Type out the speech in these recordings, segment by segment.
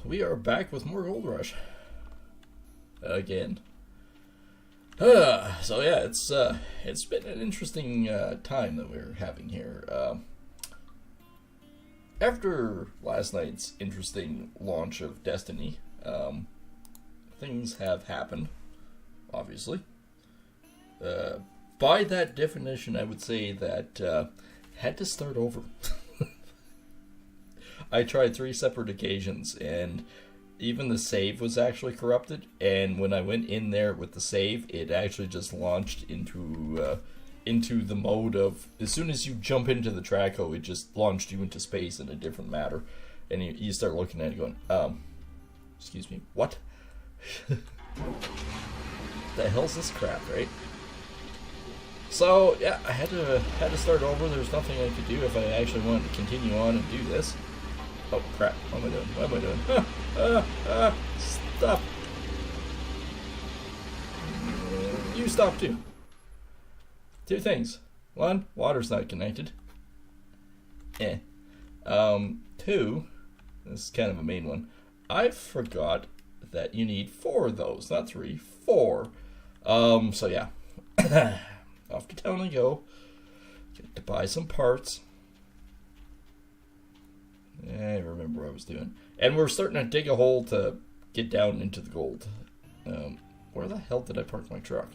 we are back with more Gold Rush. Again. So yeah, it's been an interesting time that we're having here. After last night's interesting launch of Destiny, things have happened, obviously. By that definition, I would say that had to start over. I tried 3 separate occasions, and even the save was actually corrupted. And when I went in there with the save, it actually just launched into the mode of, as soon as you jump into the traco, it just launched you into space in a different matter. And you start looking at it going, excuse me, what? The hell's this crap, right? So yeah, I had to start over. There's nothing I could do if I actually wanted to continue on and do this. Oh crap! What am I doing? What am I doing? Stop! You stop too. 2 things. 1, water's not connected. 2, this is kind of a main one. I forgot that you need 4 of those, not 3, 4. So yeah. Off to town I go. Get to buy some parts. I remember what I was doing. And we're starting to dig a hole to get down into the gold. Where the hell did I park my truck?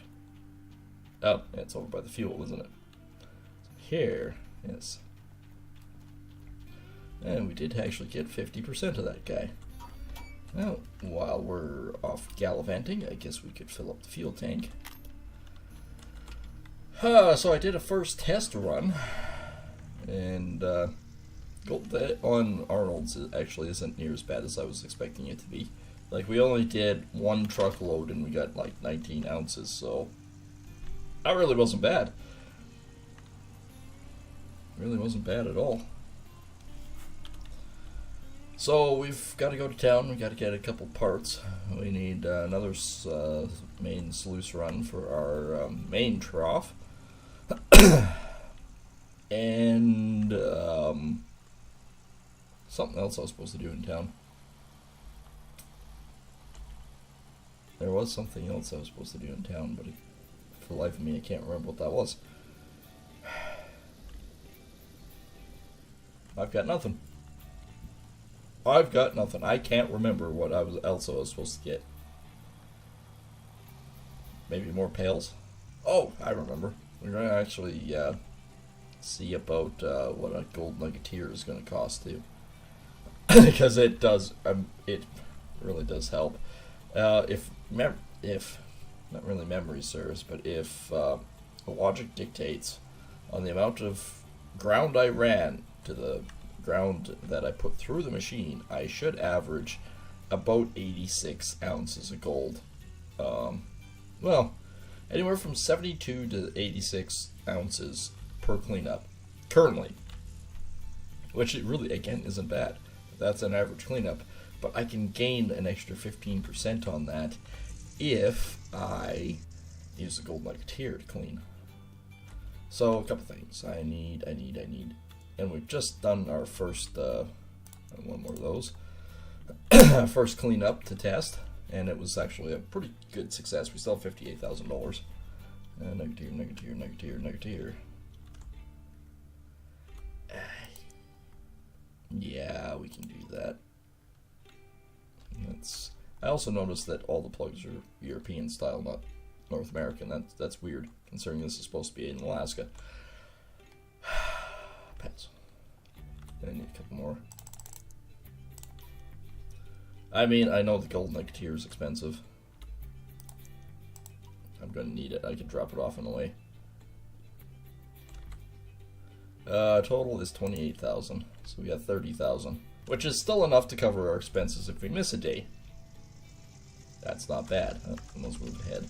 Oh, yeah, it's over by the fuel, isn't it? Here, yes. And we did actually get 50% of that guy. Now, while we're off gallivanting, I guess we could fill up the fuel tank. So I did a first test run, and gold on Arnold's actually isn't near as bad as I was expecting it to be. Like, we only did 1 truckload and we got like 19 ounces, so that really wasn't bad. Really wasn't bad at all. So we've got to go to town. We got to get a couple parts. We need another main sluice run for our main trough. And something else I was supposed to do in town. There was something else I was supposed to do in town, but for the life of me I can't remember what that was. I've got nothing. I can't remember what else I was supposed to get. Maybe more pails? Oh, I remember. We're going to actually see about what a gold nuggeteer is going to cost too. Because it does, it really does help. If not really memory serves, but if logic dictates on the amount of ground I ran to the ground that I put through the machine, I should average about 86 ounces of gold. Well, anywhere from 72 to 86 ounces per cleanup currently, which it really, again, isn't bad. That's an average cleanup, but I can gain an extra 15% on that if I use the gold nuggeteer to clean. So a couple things I need, and we've just done our first one more of those first cleanup to test, and it was actually a pretty good success. We still have $58,000. Nuggeteer. Yeah, we can do that. I also noticed that all the plugs are European style, not North American. That's weird, considering this is supposed to be in Alaska. Pass. I need a couple more. I mean, I know the gold nuggeteer is expensive. I'm gonna need it. I can drop it off on the way. Total is 28,000, so we got 30,000, which is still enough to cover our expenses if we miss a day. That's not bad. Let's move ahead.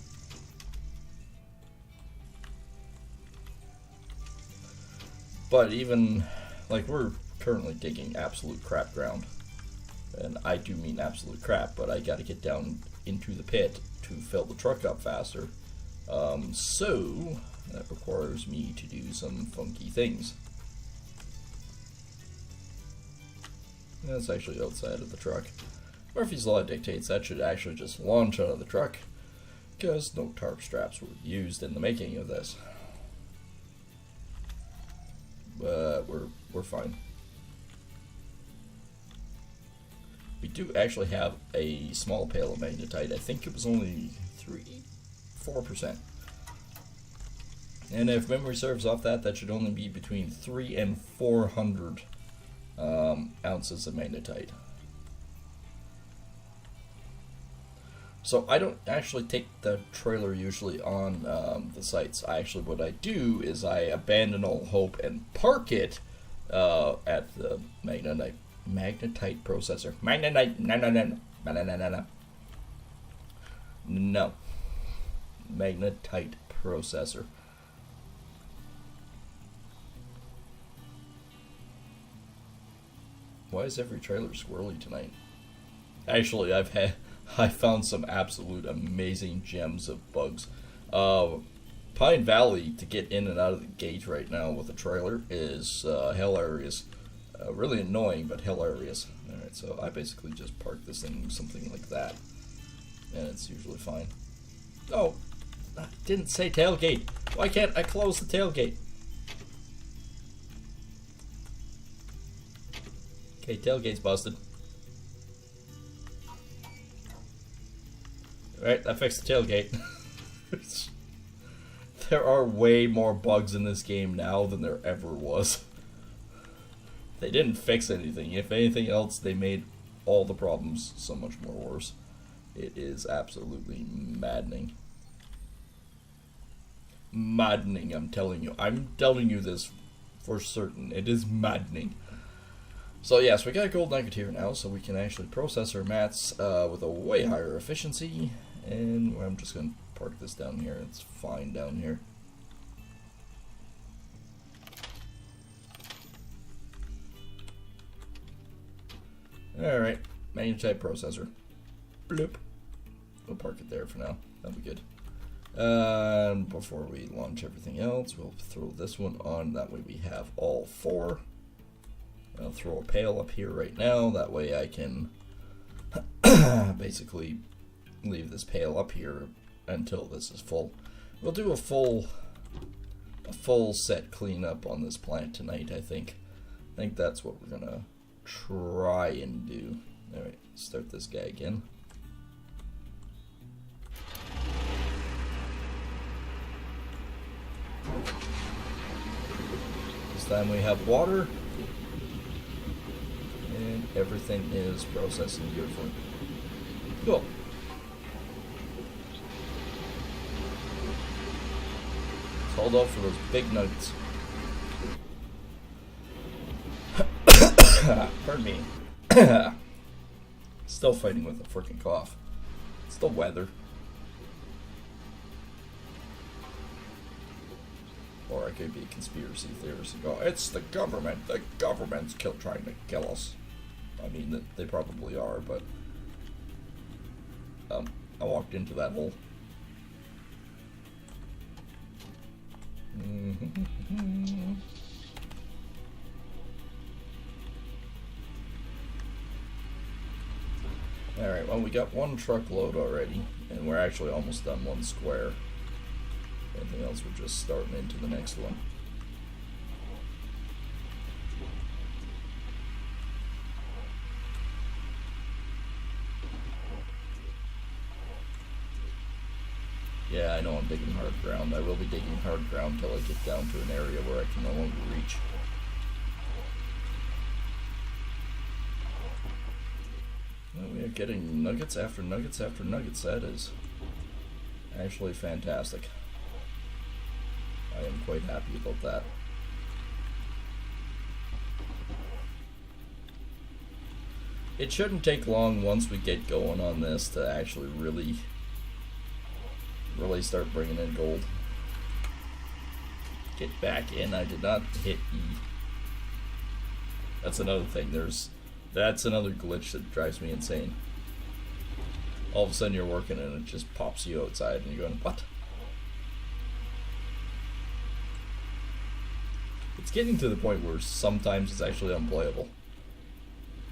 But even, like, we're currently digging absolute crap ground. And I do mean absolute crap, but I gotta get down into the pit to fill the truck up faster. So that requires me to do some funky things. That's actually outside of the truck. Murphy's Law dictates that should actually just launch out of the truck, because no tarp straps were used in the making of this. But we're fine. We do actually have a small pail of magnetite. I think it was only 4%. And if memory serves off that should only be between 300 and 400 ounces of magnetite. So I don't actually take the trailer usually on the sites. What I do is I abandon all hope and park it at the magnetite processor. No. Magnetite processor. Why is every trailer squirrely tonight? Actually, I found some absolute amazing gems of bugs. Pine Valley, to get in and out of the gate right now with a trailer, is hilarious. Really annoying, but hilarious. Alright, so I basically just park this thing something like that, and it's usually fine. Oh, I didn't say tailgate. Why can't I close the tailgate? Okay, tailgate's busted. Alright, I fixed the tailgate. There are way more bugs in this game now than there ever was. They didn't fix anything. If anything else, they made all the problems so much more worse. It is absolutely maddening. Maddening, I'm telling you. I'm telling you this for certain. It is maddening. So yes, we got a gold nugget here now, so we can actually process our mats with a way higher efficiency. And I'm just going to park this down here. It's fine down here. Alright, magnetite processor. Bloop. We'll park it there for now. That'll be good. Before we launch everything else, we'll throw this one on. That way we have all four. I'll throw a pail up here right now. That way I can basically leave this pail up here until this is full. We'll do a full set cleanup on this plant tonight, I think. I think that's what we're gonna try and do. Alright, start this guy again. This time we have water. And everything is processing beautifully. Cool. Let's hold out for those big nuggets. Pardon me. Still fighting with a freaking cough. It's the weather. Or I could be a conspiracy theorist and go, it's the government. The government's trying to kill us. I mean, they probably are, but I walked into that hole. Alright, well, we got one truckload already, and we're actually almost done one square. Anything else, we're just starting into the next one. Yeah, I know I'm digging hard ground. I will be digging hard ground until I get down to an area where I can no longer reach. Well, we are getting nuggets after nuggets after nuggets. That is actually fantastic. I am quite happy about that. It shouldn't take long once we get going on this to actually really start bringing in gold. Get back in. I did not hit E. That's another thing. That's another glitch that drives me insane. All of a sudden you're working and it just pops you outside and you're going, what? It's getting to the point where sometimes it's actually unplayable.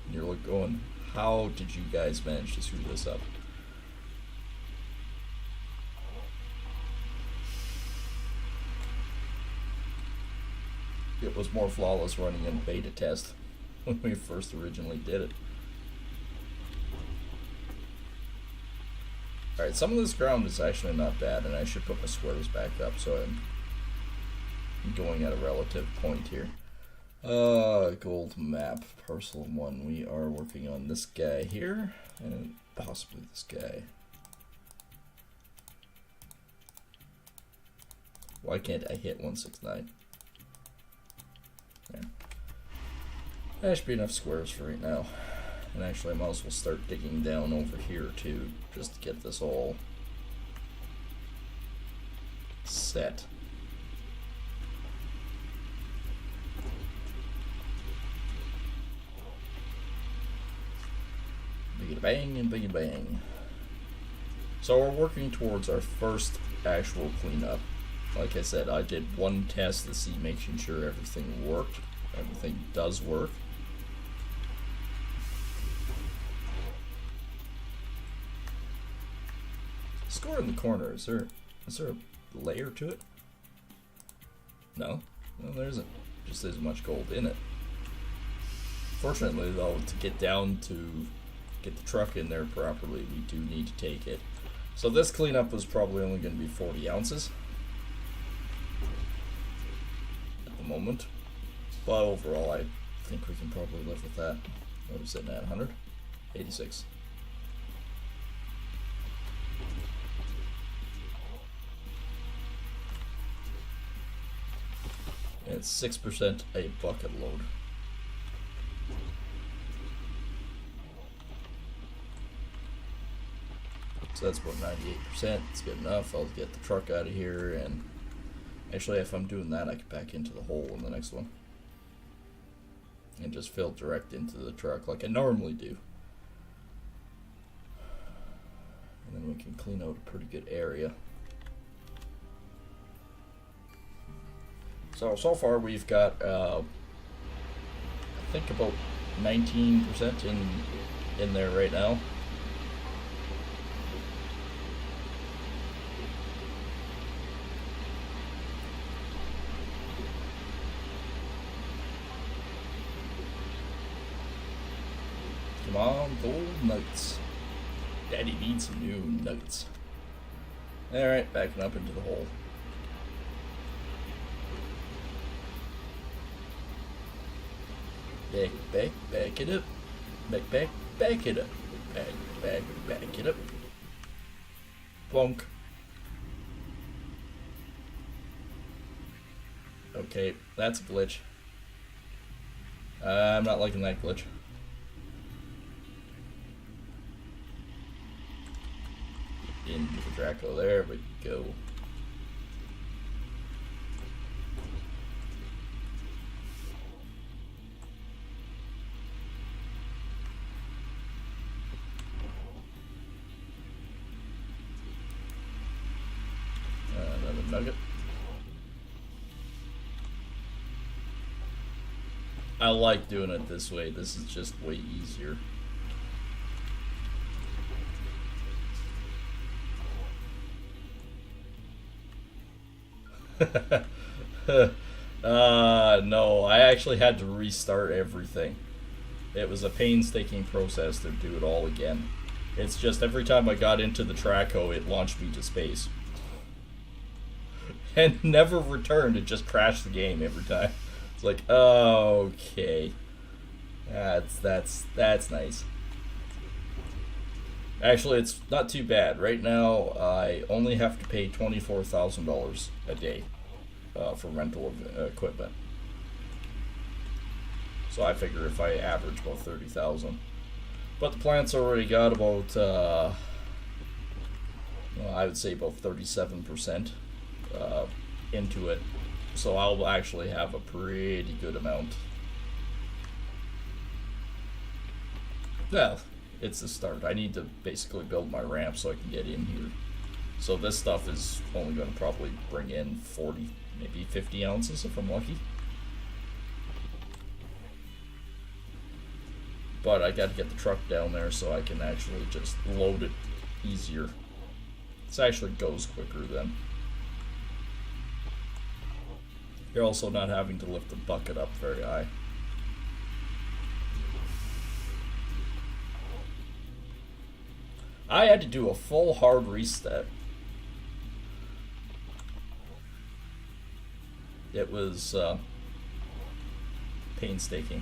And you're like going, How did you guys manage to screw this up? It was more flawless running in beta test when we first originally did it. Alright, some of this ground is actually not bad, and I should put my squares back up so I'm going at a relative point here. Gold map, parcel 1. We are working on this guy here, and possibly this guy. Why can't I hit 169? There. That should be enough squares for right now. And actually I might as well start digging down over here too, just to get this all set. Biggie bang and biggie bang. So we're working towards our first actual cleanup. Like I said, I did one test to see, making sure everything worked. Everything does work. Score in the corner. Is there a layer to it? No, there isn't. Just isn't much gold in it. Fortunately, though, to get down to get the truck in there properly, we do need to take it. So this cleanup was probably only going to be 40 ounces at the moment. But overall, I think we can probably live with that. What are we sitting at? 100? 86. And it's 6% a bucket load. So that's about 98%. It's good enough. I'll get the truck out of here, and actually if I'm doing that, I can back into the hole in the next one and just fill direct into the truck like I normally do. And then we can clean out a pretty good area. So far we've got I think about 19% in there right now. Come on, gold nuggets. Daddy needs some new nuggets. Alright, backing up into the hole. Back it up. Back it up. Back it up. Plonk. Okay, that's a glitch. I'm not liking that glitch. Into the Draco, there we go. Another nugget. I like doing it this way. This is just way easier. No, I actually had to restart everything. It was a painstaking process to do it all again. It's just every time I got into the Traco, it launched me to space. And never returned, it just crashed the game every time. It's like, oh, okay. That's nice. Actually, it's not too bad. Right now, I only have to pay $24,000 a day for rental of equipment. So I figure if I average about 30,000, but the plant's already got about, well, I would say about 37% into it. So I'll actually have a pretty good amount. Well, it's the start. I need to basically build my ramp so I can get in here. So this stuff is only going to probably bring in 40, maybe 50 ounces if I'm lucky. but I got to get the truck down there so I can actually just load it easier. This actually goes quicker then. You're also not having to lift the bucket up very high. I had to do a full hard reset. It was painstaking.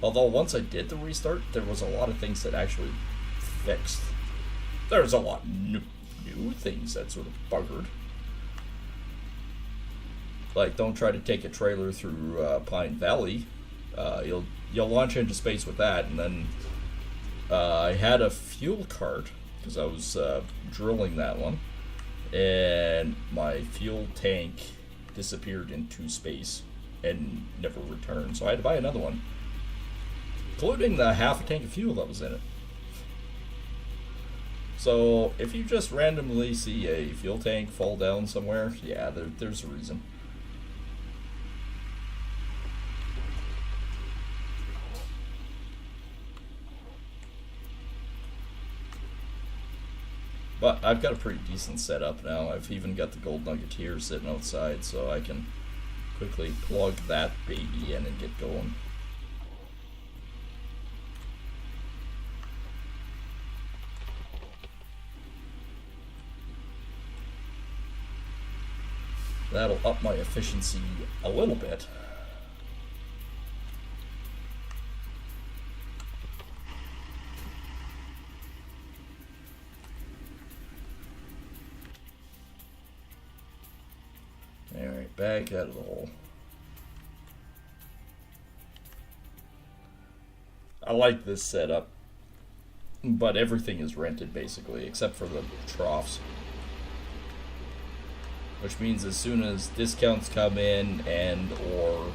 Although once I did the restart, there was a lot of things that actually fixed. There's a lot new things that sort of buggered. Like, don't try to take a trailer through Pine Valley. You'll launch into space with that, and then I had a fuel cart because I was drilling that one, and my fuel tank disappeared into space and never returned. So I had to buy another one, including the half a tank of fuel that was in it. So if you just randomly see a fuel tank fall down somewhere, yeah, there's a reason. But I've got a pretty decent setup now. I've even got the gold nugget here sitting outside, so I can quickly plug that baby in and get going. That'll up my efficiency a little bit. Alright, back out of the hole. I like this setup, but everything is rented basically, except for the troughs. Which means as soon as discounts come in and or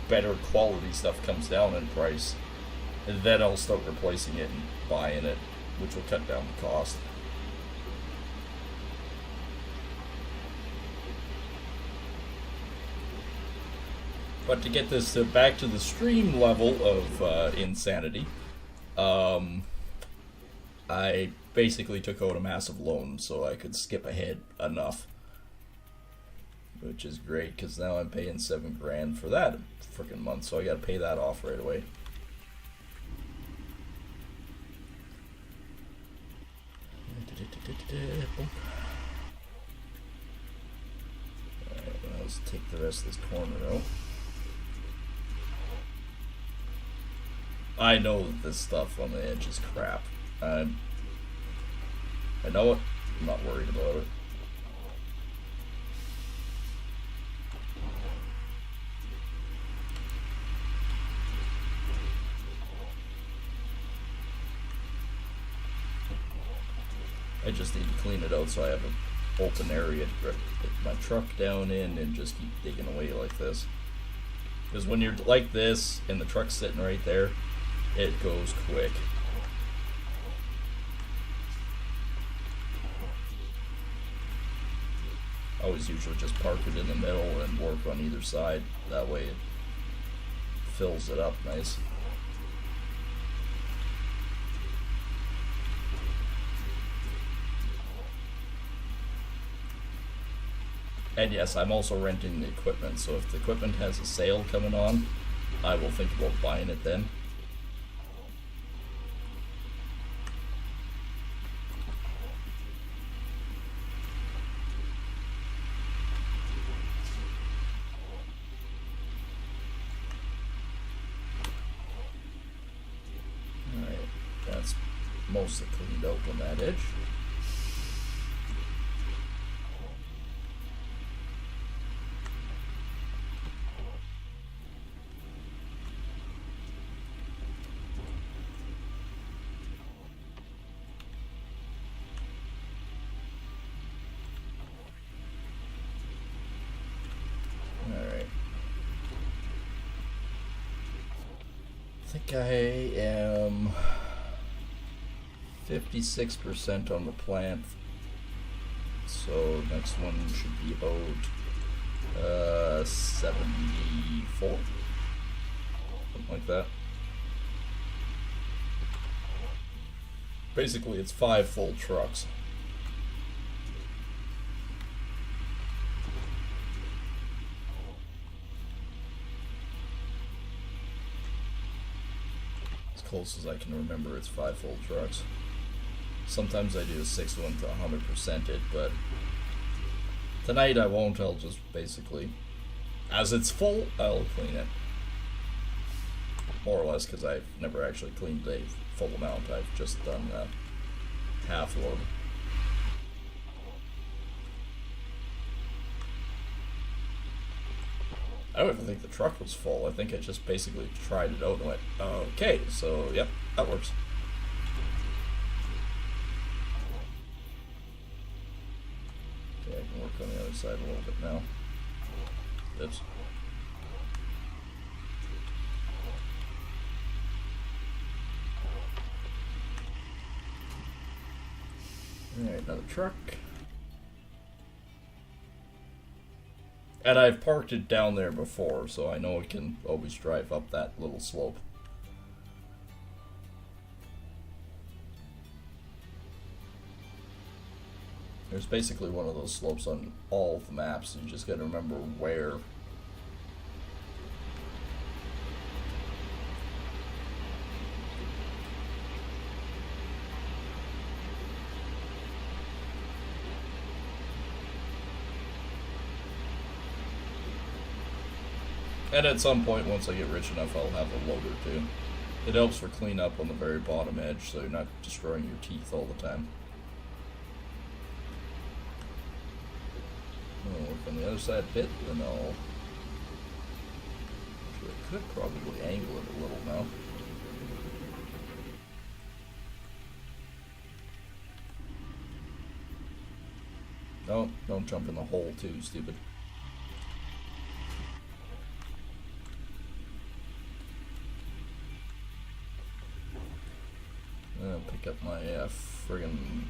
better quality stuff comes down in price, then I'll start replacing it and buying it, which will cut down the cost. But to get this back to the stream level of insanity, I basically took out a massive loan so I could skip ahead enough. Which is great, because now I'm paying $7,000 for that freaking month, so I gotta pay that off right away. Alright, let's take the rest of this corner out. I know that this stuff on the edge is crap. I know it. I'm not worried about it. I just need to clean it out so I have an open area to put my truck down in and just keep digging away like this. Because when you're like this and the truck's sitting right there, it goes quick. I always usually just park it in the middle and work on either side. That way it fills it up nice. And yes, I'm also renting the equipment, so if the equipment has a sale coming on, I will think about buying it then. Alright, that's mostly cleaned out on that edge. I think I am 56% on the plant, So next one should be about 74, something like that. Basically, it's 5 full trucks. As close as I can remember, it's 5 full trucks. Sometimes I do a 6th one to 100% it, but tonight I won't. I'll just basically, as it's full, I'll clean it. More or less, because I've never actually cleaned a full amount. I've just done half load. I don't even think the truck was full. I think I just basically tried it out and went, okay, so yep, that works. Okay, I can work on the other side a little bit now. Oops. Alright, another truck. And I've parked it down there before, so I know it can always drive up that little slope. There's basically one of those slopes on all of the maps, so you just gotta remember where. And at some point, once I get rich enough, I'll have a loader too. It helps for cleanup on the very bottom edge, so you're not destroying your teeth all the time. I'll work on the other side a bit, then I'll... Actually, I could probably angle it a little now. No, don't jump in the hole too, stupid. I'll pick up my friggin'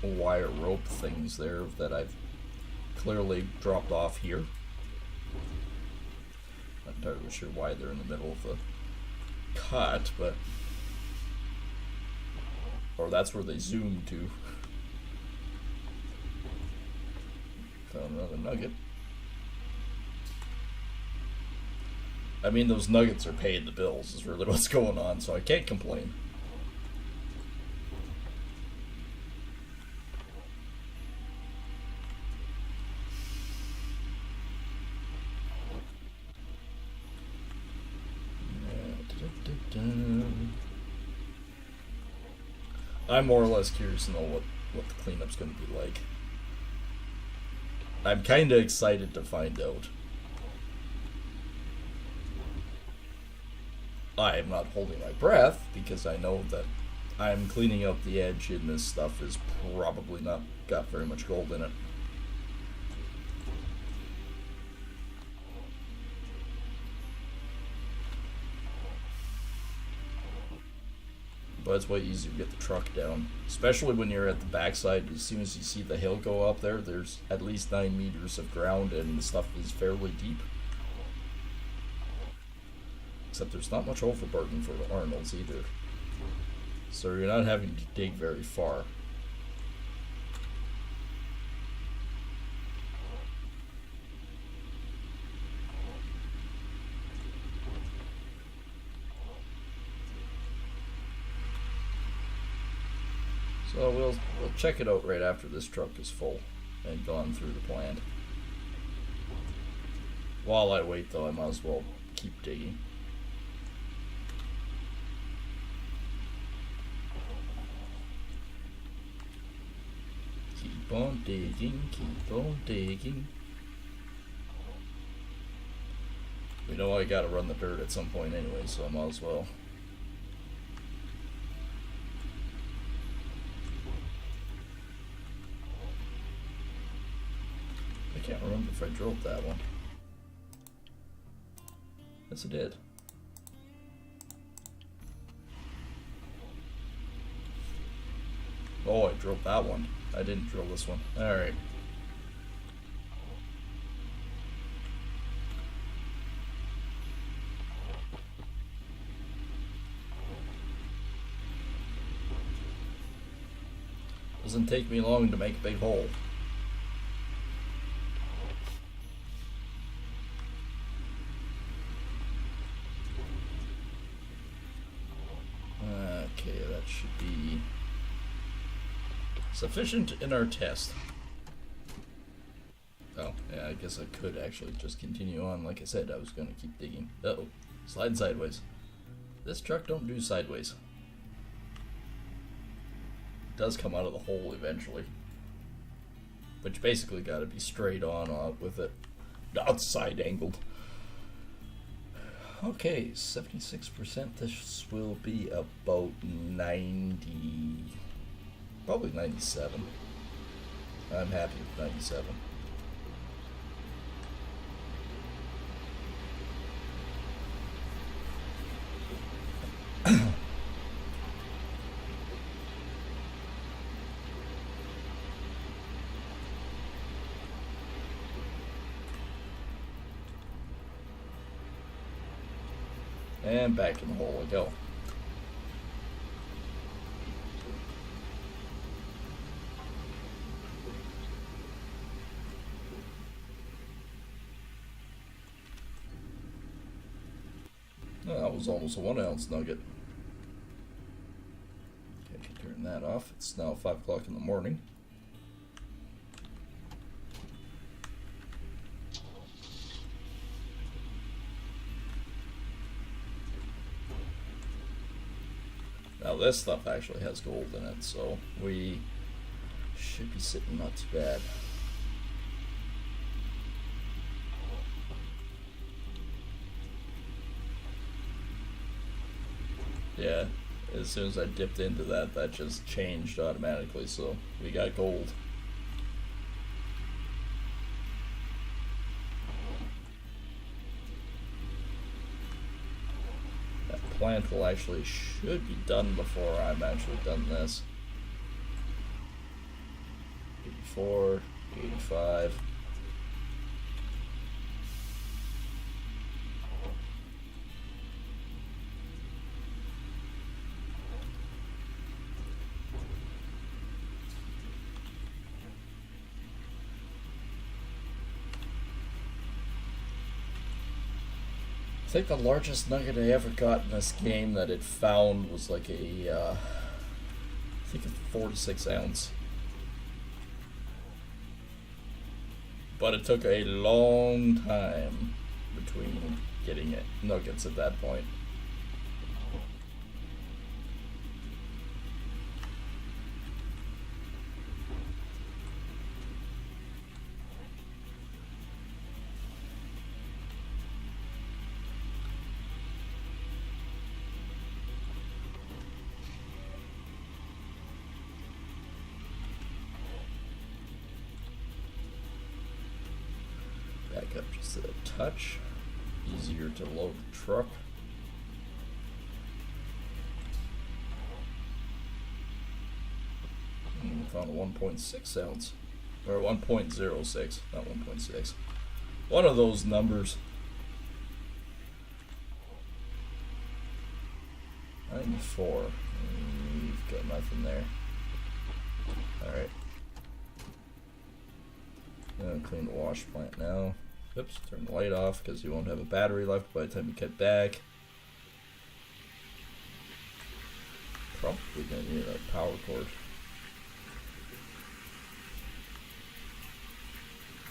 wire rope things there that I've clearly dropped off here. Not entirely sure why they're in the middle of the cut, but... Or that's where they zoom to. Found another nugget. I mean, those nuggets are paying the bills, is really what's going on, so I can't complain. I'm more or less curious to know what the cleanup's going to be like. I'm kind of excited to find out. I am not holding my breath because I know that I'm cleaning out the edge and this stuff is probably not got very much gold in it. But it's way easier to get the truck down, especially when you're at the backside. As soon as you see the hill go up there, there's at least 9 meters of ground and the stuff is fairly deep. Except there's not much overburden for the Arnolds either. So you're not having to dig very far. So we'll check it out right after this truck is full and gone through the plant. While I wait though, I might as well keep digging. Keep on digging, keep on digging. We know I gotta run the dirt at some point anyway, so I might as well. I can't remember if I drilled that one. Yes, I did. Oh, I drilled that one. I didn't drill this one. Alright. Doesn't take me long to make a big hole. Okay, that should be sufficient in our test. Oh, yeah, I guess I could actually just continue on. Like I said, I was going to keep digging. Uh-oh, slide sideways. This truck don't do sideways. It does come out of the hole eventually. But you basically got to be straight on with it, not side angled. Okay, 76%. This will be about 90, probably 97. I'm happy with 97. And back in the hole we go. Oh, that was almost a 1 ounce nugget. Okay, I can turn that off. It's now 5 o'clock in the morning. Now this stuff actually has gold in it, so we should be sitting not too bad. Yeah, as soon as I dipped into that, that just changed automatically, so we got gold. Plant will actually should be done before I'm actually done this. 84, 85. I think the largest nugget I ever got in this game that it found was like a, I think a 46 ounce. But it took a long time between getting it nuggets at that point. Back up just a touch. Easier to load the truck. And we found a 1.6 ounce. Or 1.06, not 1.6. One of those numbers. 94. We've got nothing there. Alright. Clean the wash plant now. Oops, turn the light off because you won't have a battery left by the time you get back. Probably gonna need a power cord.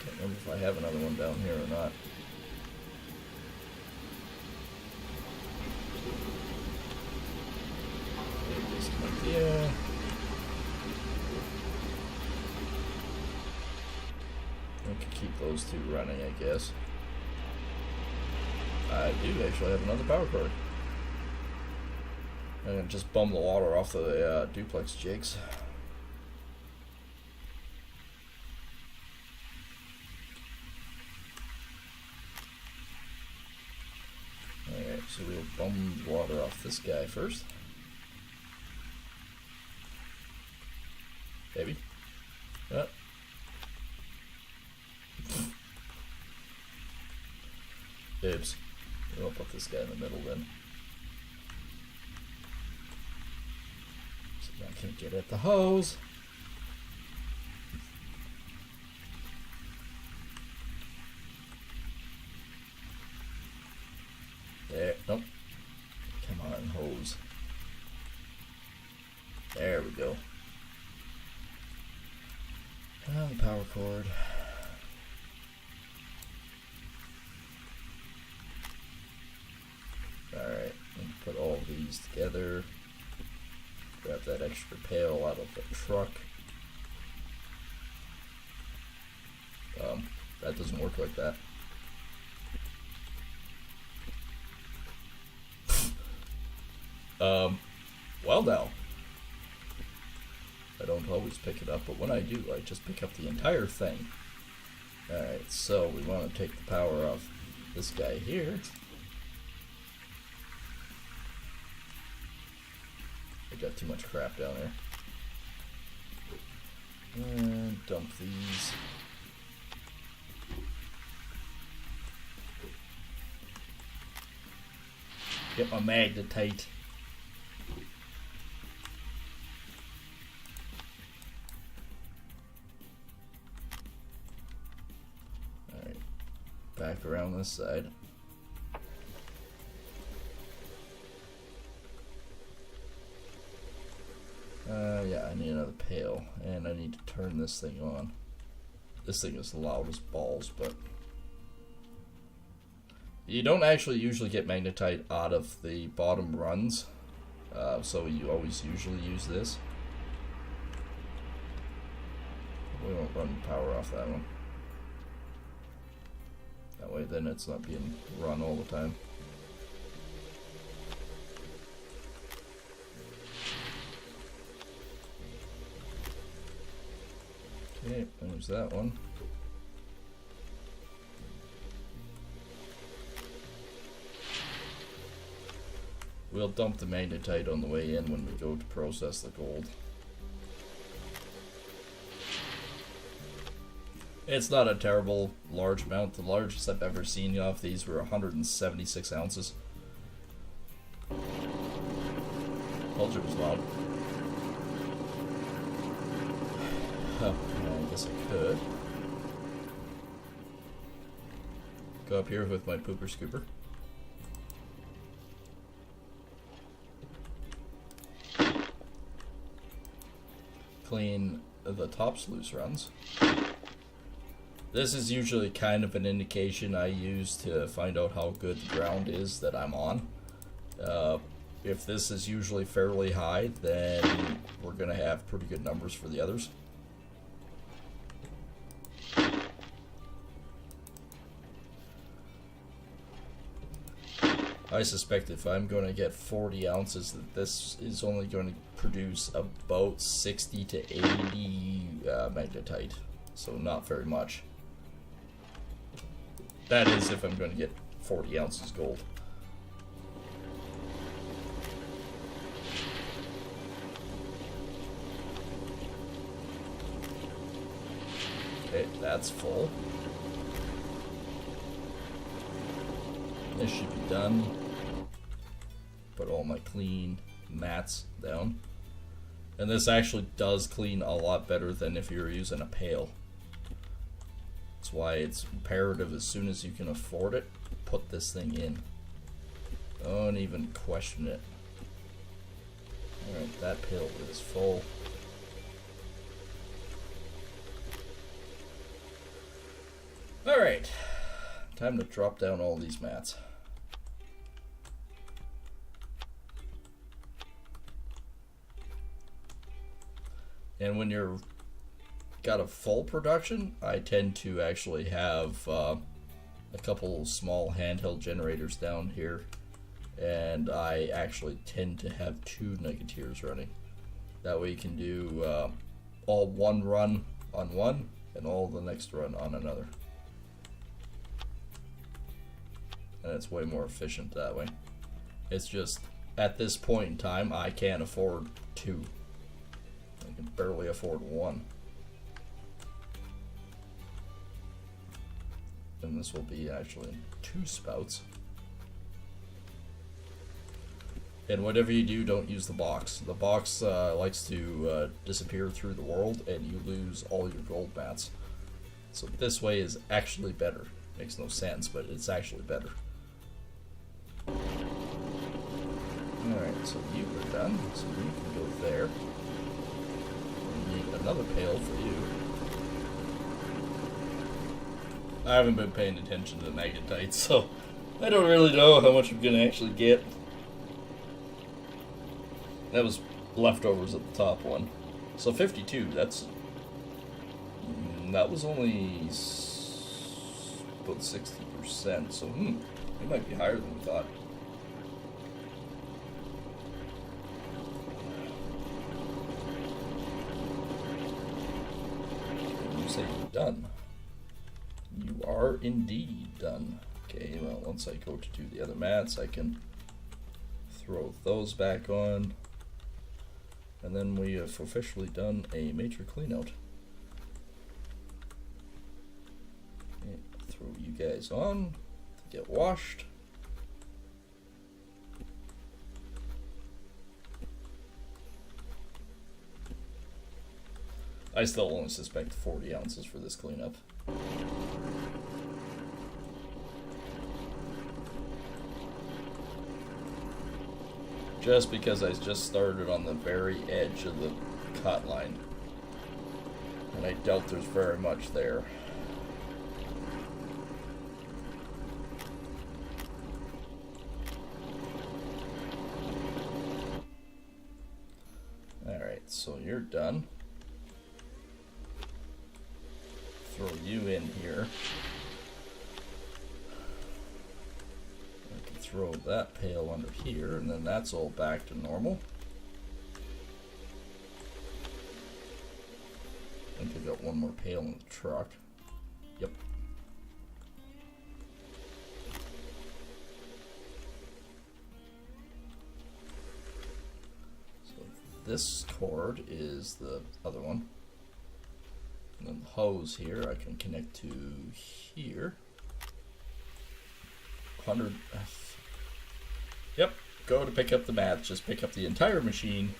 Can't remember if I have another one down here or not. Yeah. I can keep those two running, I guess. I do actually have another power cord. I'm gonna just bum the water off the duplex jigs. Alright, so we'll bum the water off this guy first. Maybe. Oops. We'll put this guy in the middle then. So I can't get at the hose. There. Nope. Come on, hose. There we go. And the power cord. Alright, put all of these together. Grab that extra pail out of the truck. That doesn't work like that. Well now. I don't always pick it up, but when I do, I just pick up the entire thing. Alright, so we want to take the power off this guy here. I got too much crap down there. And dump these. Get my magnetite. Alright, back around this side. Yeah, I need another pail, and I need to turn this thing on. This thing is loud as balls, but you don't actually usually get magnetite out of the bottom runs, so you always usually use this. We won't run power off that one. That way then it's not being run all the time. Okay, there's that one. We'll dump the magnetite on the way in when we go to process the gold. It's not a terrible large amount. The largest I've ever seen off these were 176 ounces. Told you it was loud. Oh, I guess I could go up here with my pooper scooper. Clean the top sluice runs. This is usually kind of an indication I use to find out how good the ground is that I'm on. If this is usually fairly high, then we're going to have pretty good numbers for the others. I suspect if I'm going to get 40 ounces, that this is only going to produce about 60 to 80 magnetite, so not very much. That is if I'm going to get 40 ounces gold. Okay, that's full. This should be done. Put all my clean mats down. And this actually does clean a lot better than if you were using a pail. That's why it's imperative, as soon as you can afford it, put this thing in. Don't even question it. Alright, that pail is full. Alright, time to drop down all these mats. And when you're got a full production, I tend to actually have a couple small handheld generators down here, and I actually tend to have 2 negatives running. That way you can do all one run on one and all the next run on another. And it's way more efficient that way. It's just, at this point in time, I can't afford 2. can barely afford one. And this will be actually 2 spouts. And whatever you do, don't use the box. The box likes to disappear through the world, and you lose all your gold mats. So this way is actually better. Makes no sense, but it's actually better. Alright, so you are done. So you can go there. We need another pail for you. I haven't been paying attention to the magnetites, so I don't really know how much I'm going to actually get. That was leftovers at the top one. So 52, that was only about 60%, so it might be higher than we thought. You say you're done. You are indeed done. Okay, well, once I go to do the other mats, I can throw those back on. And then we have officially done a major cleanout. Okay, throw you guys on to get washed. I still only suspect 40 ounces for this cleanup. Just because I just started on the very edge of the cut line. And I doubt there's very much there. Alright, so you're done. Throw you in here. Throw that pail under here, and then that's all back to normal. I think I got one more pail in the truck. Yep. So this cord is the other one. And then the hose here I can connect to here. 100. Yep, go to pick up the mats, just pick up the entire machine.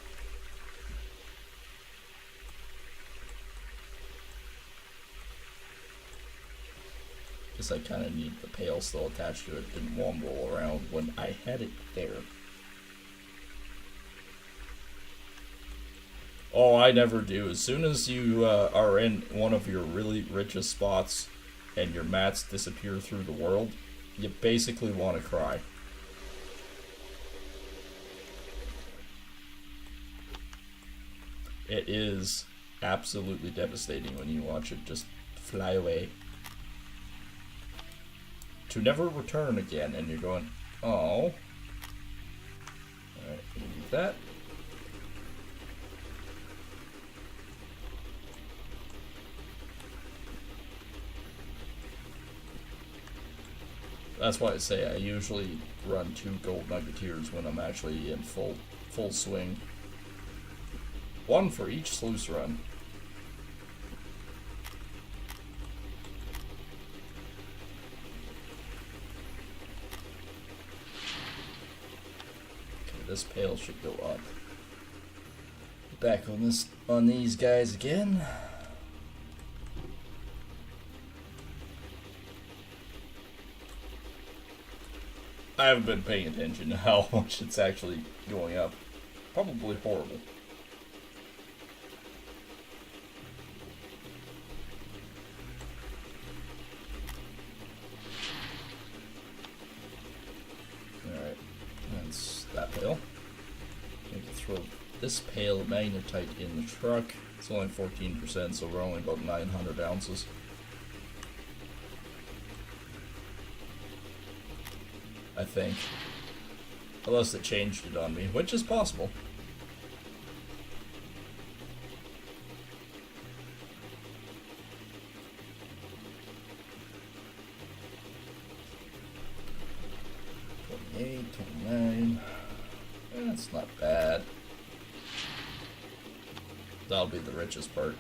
Guess I kind of need the pail still attached to it, didn't want to roll around when I had it there. Oh, I never do. As soon as you are in one of your really richest spots and your mats disappear through the world, you basically want to cry. It is absolutely devastating when you watch it just fly away to never return again, and you're going, oh. Alright, leave that. That's why I say I usually run 2 gold nuggeteers when I'm actually in full swing. 1 for each sluice run. Okay, this pail should go up. Back on these guys again. I haven't been paying attention to how much it's actually going up. Probably horrible. Alright, that's that pail. I can throw this pail of magnetite in the truck. It's only 14%, so we're only about 900 ounces. I think. Unless it changed it on me, which is possible. $28, $29. That's not bad. That'll be the richest part.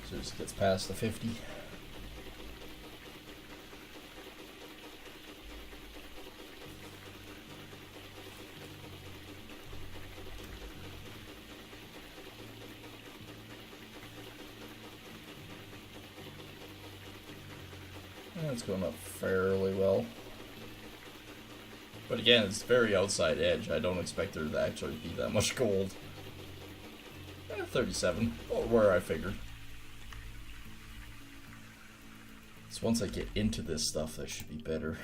So just gets past the 50. It's going up fairly well. But again, it's very outside edge. I don't expect there to actually be that much gold. 37, where I figured. So once I get into this stuff, that should be better.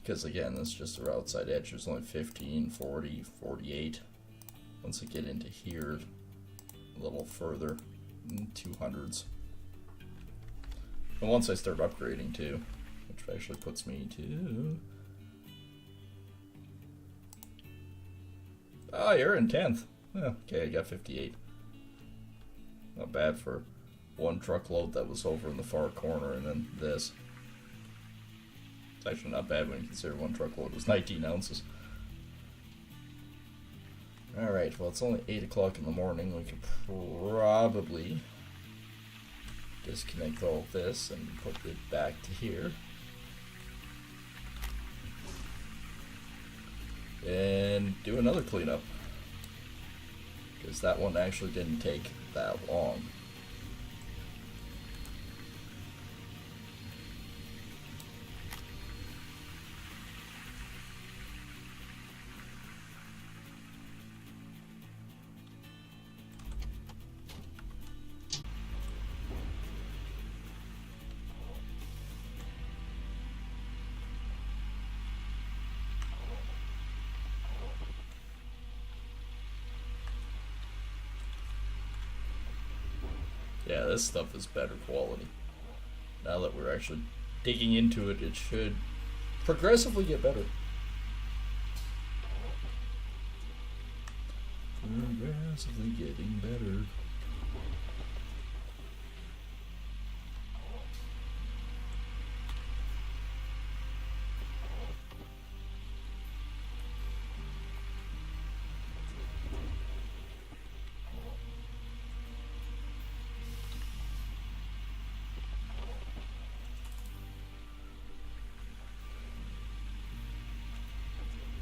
Because again, that's just the outside edge. There's only 15, 40, 48. Once I get into here, a little further, 200s. And once I start upgrading too, which actually puts me to... Oh, you're in 10th. Oh, okay, I got 58. Not bad for one truckload that was over in the far corner, and then this. It's actually not bad when you consider one truckload was 19 ounces. Alright, well it's only 8 o'clock in the morning. We could probably disconnect all of this and put it back to here. And do another cleanup. Because that one actually didn't take that long. Yeah, this stuff is better quality. Now that we're actually digging into it, it should progressively get better. Progressively getting better.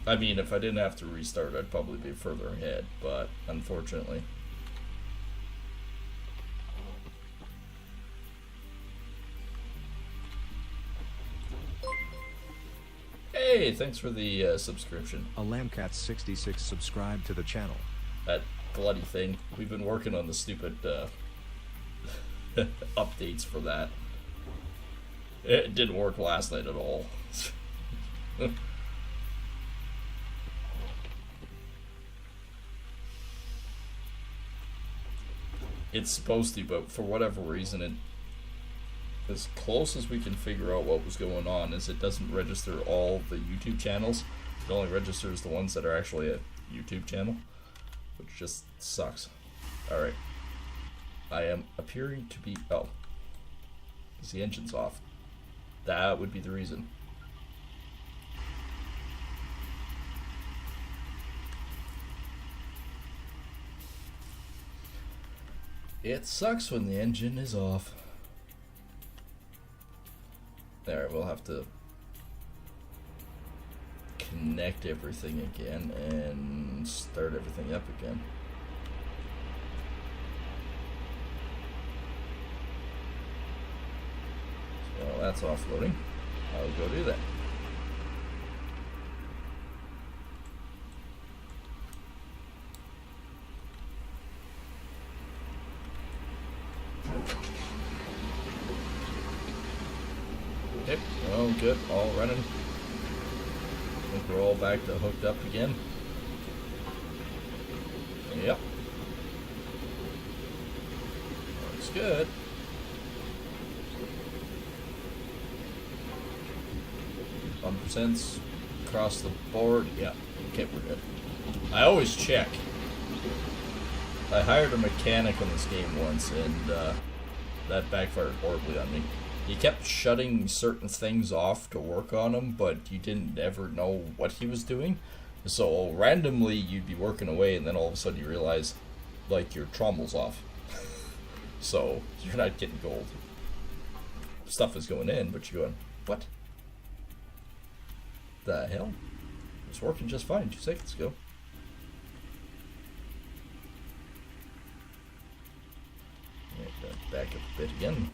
I mean, if I didn't have to restart, I'd probably be further ahead, but unfortunately. Hey, thanks for the subscription. A Lambcat66 subscribed to the channel. That bloody thing. We've been working on the stupid updates for that. It didn't work last night at all. It's supposed to, but for whatever reason, as close as we can figure out what was going on, is it doesn't register all the YouTube channels. It only registers the ones that are actually a YouTube channel, which just sucks. Alright. I am appearing to be... Oh. Because the engine's off. That would be the reason. It sucks when the engine is off. There, we'll have to connect everything again and start everything up again. So that's offloading. I'll go do that. Okay, well, good, all running. I think we're all back to hooked up again. Yep. Looks good. %, across the board. Yeah, okay, we're good. I always check. I hired a mechanic in this game once, and that backfired horribly on me. you kept shutting certain things off to work on him, but you didn't ever know what he was doing. So randomly you'd be working away, and then all of a sudden you realize, like, your trommel's off. So you're not getting gold. Stuff is going in, but you're going, what? The hell? It was working just fine 2 seconds ago. Back up a bit again.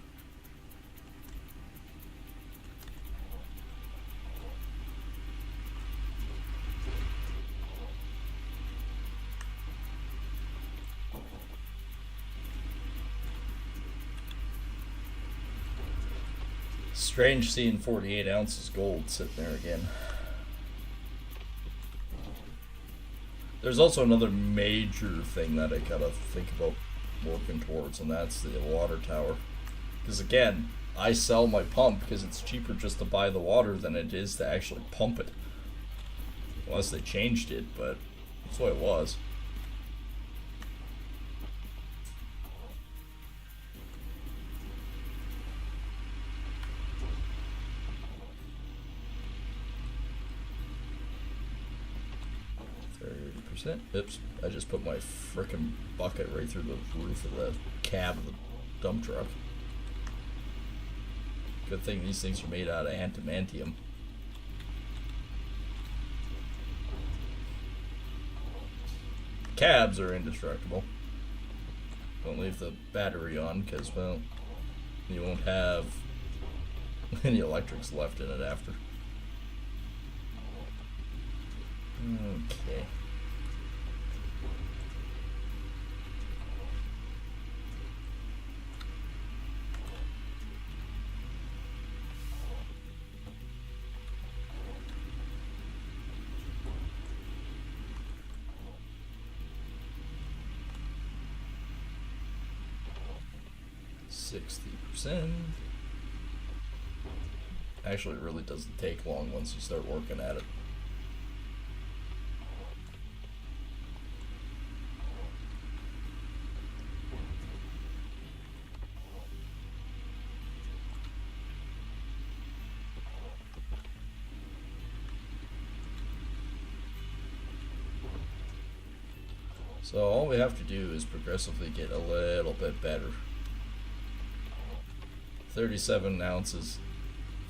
Strange seeing 48 ounces gold sitting there again. There's also another major thing that I gotta think about working towards, and that's the water tower. Because again, I sell my pump because it's cheaper just to buy the water than it is to actually pump it. Unless they changed it, but that's what it was. Oops, I just put my frickin' bucket right through the roof of the cab of the dump truck. Good thing these things are made out of adamantium. Cabs are indestructible. Don't leave the battery on, because, well, you won't have any electrics left in it after. Okay. %. Actually, it really doesn't take long once you start working at it. So all we have to do is progressively get a little bit better. 37 ounces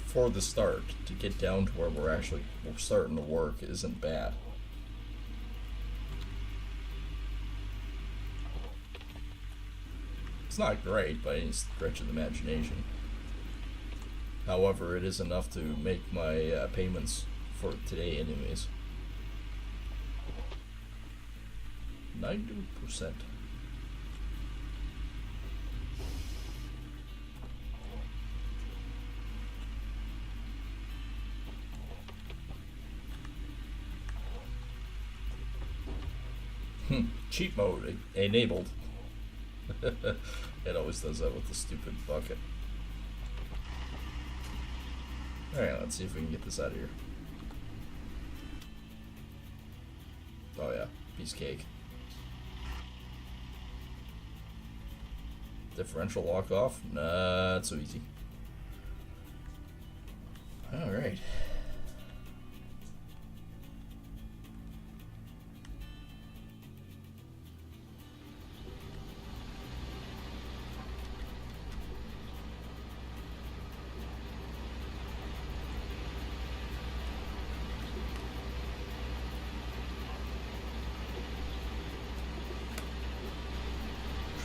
for the start to get down to where we're starting to work isn't bad. It's not great by any stretch of the imagination. However, it is enough to make my payments for today anyways. 90%. Cheat mode enabled. It always does that with the stupid bucket. Alright, let's see if we can get this out of here. Oh yeah, piece of cake. Differential lock off? Not so easy. Alright.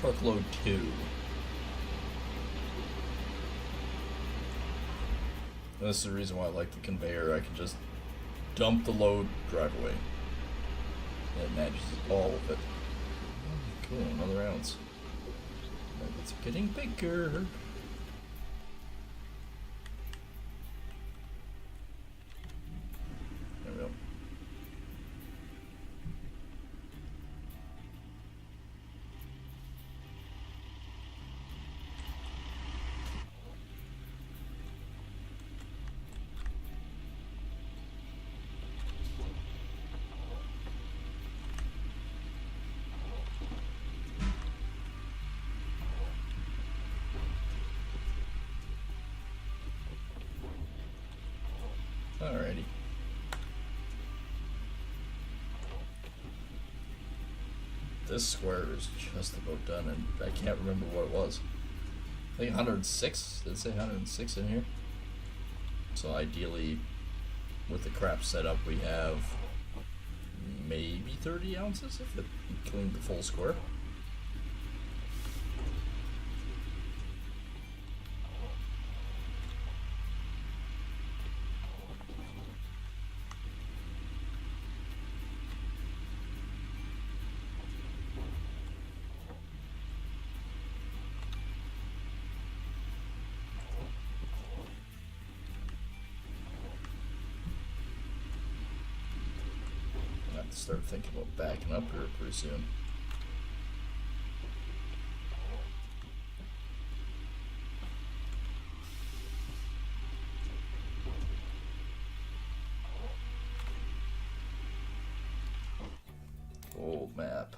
Truckload 2. This is the reason why I like the conveyor. I can just dump the load, drive away. It manages all of it. Cool, another ounce. It's getting bigger. There we go. Alrighty. This square is just about done, and I can't remember what it was. I think 106. Did it say 106 in here? So ideally, with the crap setup, we have maybe 30 ounces if it cleaned the full square. Start thinking about backing up here pretty soon. Old map.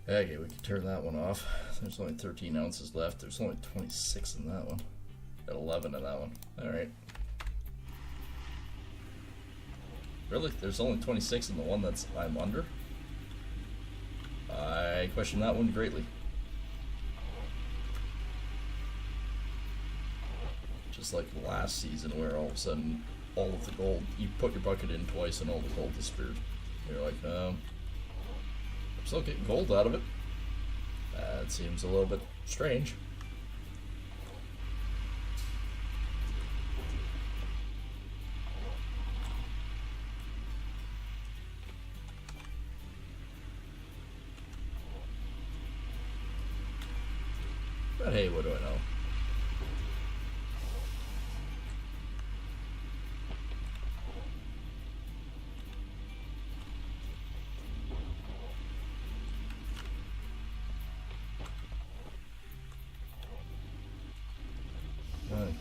Okay, we can turn that one off. There's only 13 ounces left. There's only 26 in that one. Got 11 in that one. Alright. Really? There's only 26 in the one that's I'm under? I question that one greatly. Just like last season where all of a sudden all of the gold, you put your bucket in twice and all the gold disappeared. You're like, I'm still getting gold out of it. That seems a little bit strange. But hey, what do I know?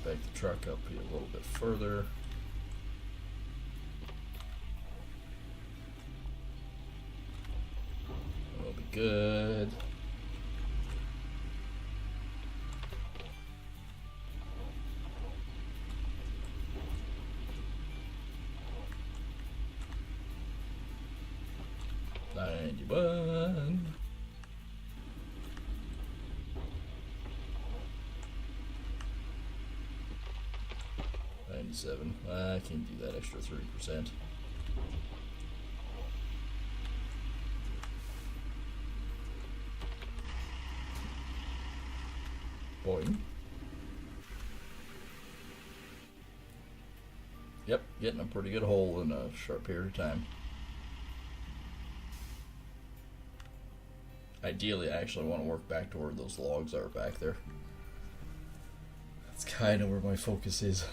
Back the truck up here a little bit further. That'll be good. $91. 97. I can't do that extra 30%. Boing. Yep, getting a pretty good hole in a short period of time. Ideally, I actually want to work back to where those logs are back there. That's kind of where my focus is.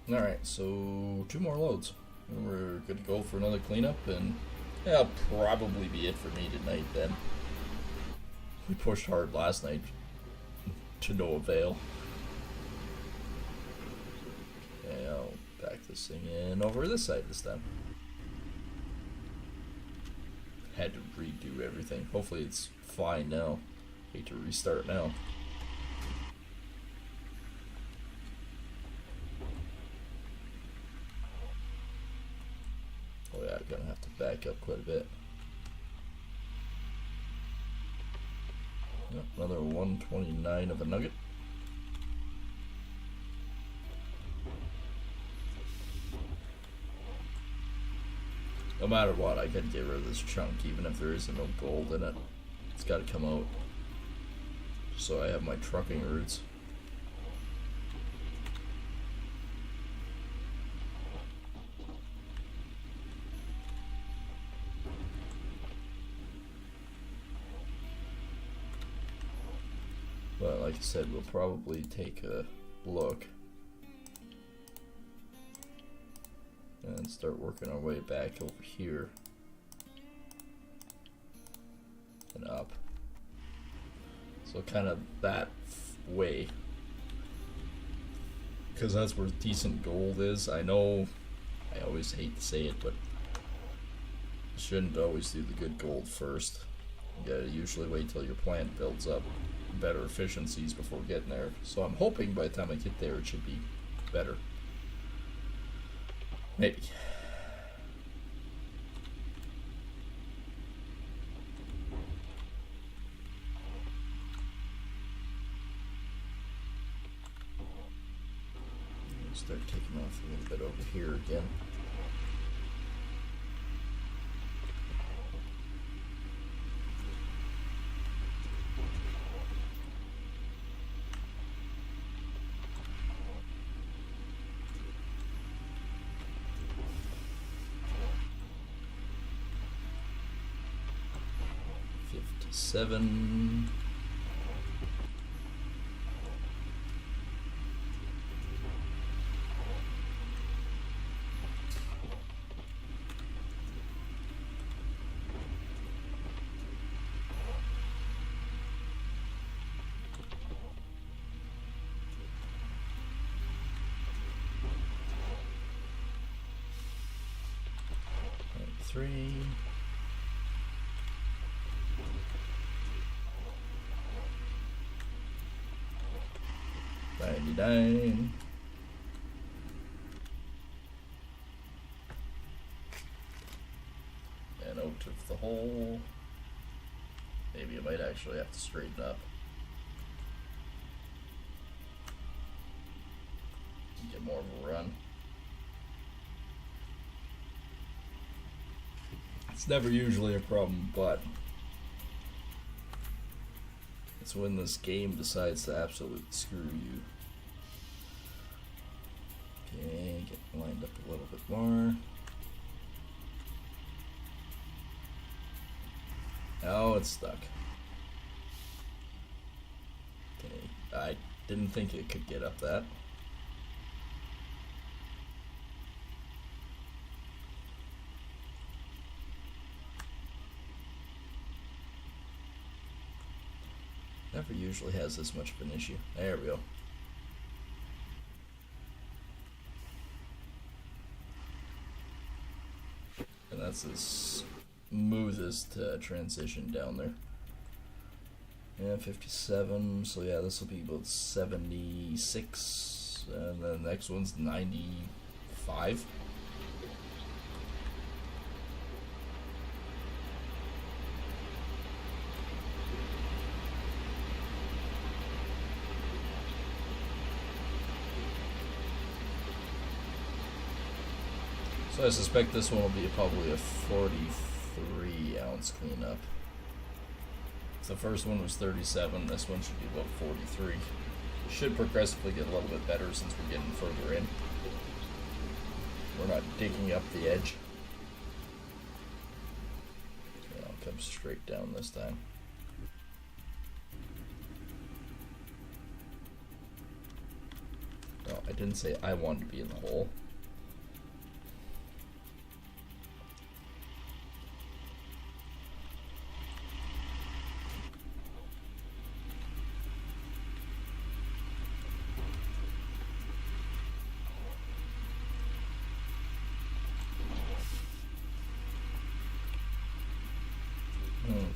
Alright, so 2 more loads. And we're good to go for another cleanup, and that'll probably be it for me tonight then. We pushed hard last night to no avail. Okay, I'll back this thing in over this side this time. Had to redo everything. Hopefully it's fine now. Hate to restart now. Oh yeah, I'm gonna have to back up quite a bit. Yep, another 129 of a nugget. No matter what, I gotta get rid of this chunk, even if there isn't no gold in it. It's gotta come out. So I have my trucking routes. But like I said, we'll probably take a look. and start working our way back over here and up. So kind of that way, because that's where decent gold is. I know I always hate to say it, but you shouldn't always do the good gold first. You gotta usually wait till your plant builds up better efficiencies before getting there. So I'm hoping by the time I get there it should be better. Maybe. Start taking off a little bit over here again. Seven. Three. 99. And out of the hole. Maybe I might actually have to straighten up. Get more of a run. It's never usually a problem, but it's when this game decides to absolutely screw you. Okay, get lined up a little bit more. Oh, it's stuck. Okay, I didn't think it could get up that. Never usually has this much of an issue. There we go. And that's the smoothest transition down there. Yeah, 57, so yeah, this will be about 76, and then the next one's 95. So I suspect this one will be probably a 43 ounce cleanup. The first one was 37, this one should be about 43. It should progressively get a little bit better since we're getting further in. We're not digging up the edge. Okay, I'll come straight down this time. No, I didn't say I wanted to be in the hole.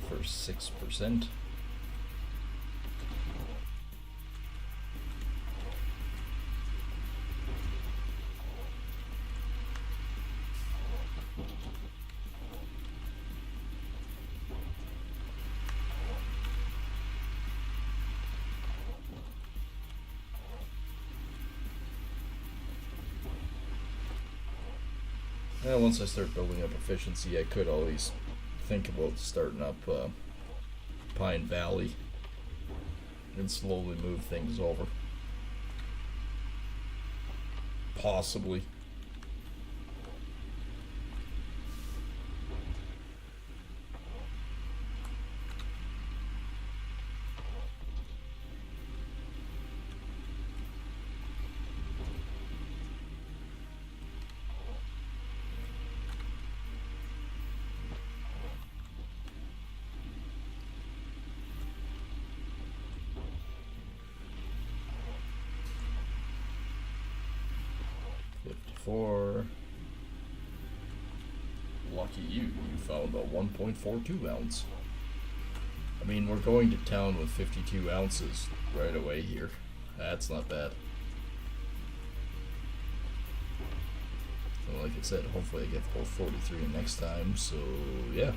For 6%. And once I start building up efficiency, I could always think about starting up Pine Valley and slowly move things over. Possibly. for lucky you. You found a 1.42 ounce. I mean, we're going to town with 52 ounces right away here. That's not bad. And like I said, hopefully I get both 43 next time, so yeah.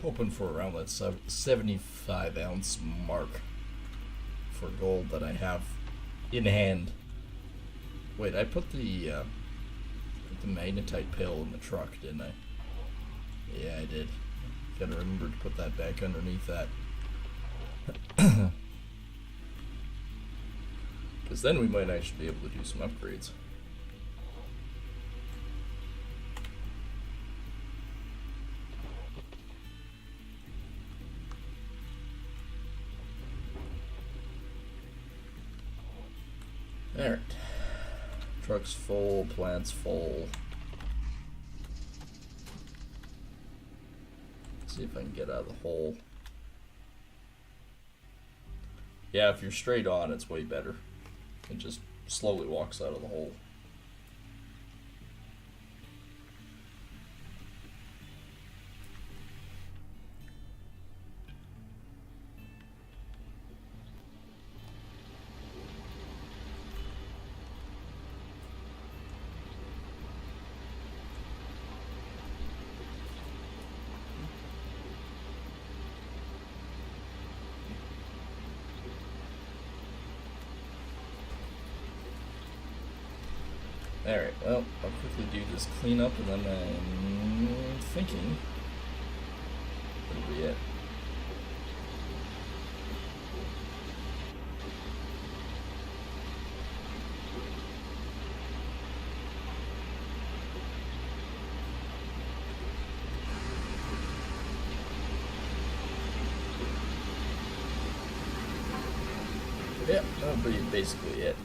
Hoping for around that 75 ounce mark for gold that I have in hand. Wait, I put the magnetite pill in the truck, didn't I? Yeah, I did. Gotta remember to put that back underneath that. Because then we might actually be able to do some upgrades. Alright. Truck's full, plant's full. Let's see if I can get out of the hole. Yeah, if you're straight on, it's way better. It just slowly walks out of the hole. Alright, well, I'll quickly do this cleanup and then I'm thinking that'll be it. Yeah, that'll be basically it.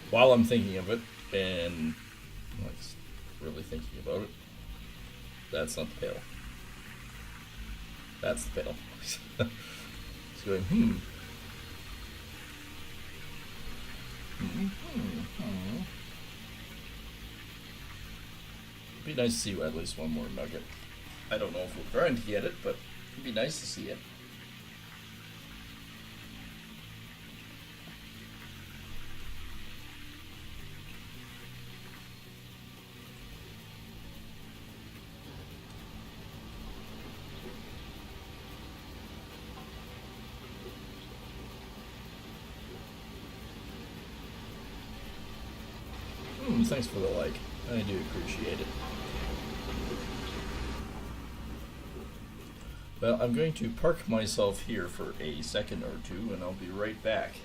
While I'm thinking of it, and like really thinking about it, that's not the pail. That's the pail. It's going, It'd be nice to see at least one more nugget. I don't know if we're trying to get it, but it'd be nice to see it. Thanks for the like. I do appreciate it. Well, I'm going to park myself here for a second or two, and I'll be right back.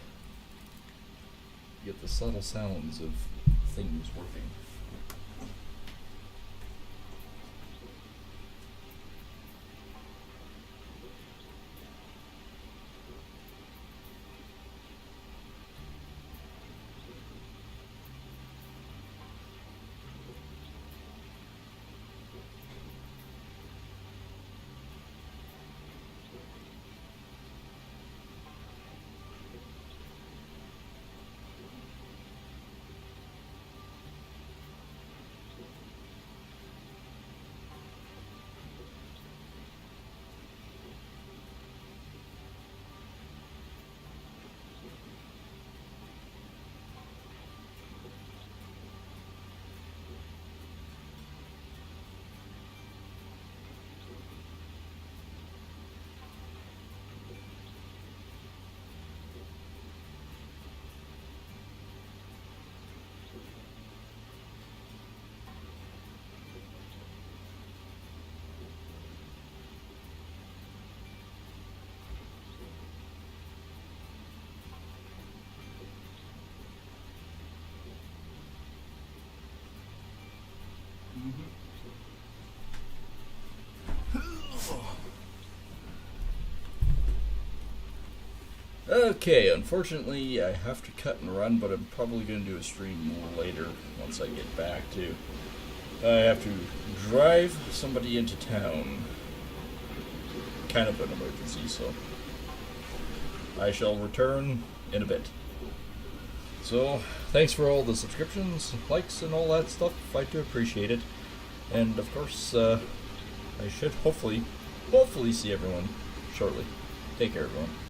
Get the subtle sounds of things working. Okay, unfortunately I have to cut and run, but I'm probably going to do a stream later once I get back to. I have to drive somebody into town. Kind of an emergency, so I shall return in a bit. So, thanks for all the subscriptions, likes, and all that stuff. I do appreciate it. And of course, I should hopefully see everyone shortly. Take care, everyone.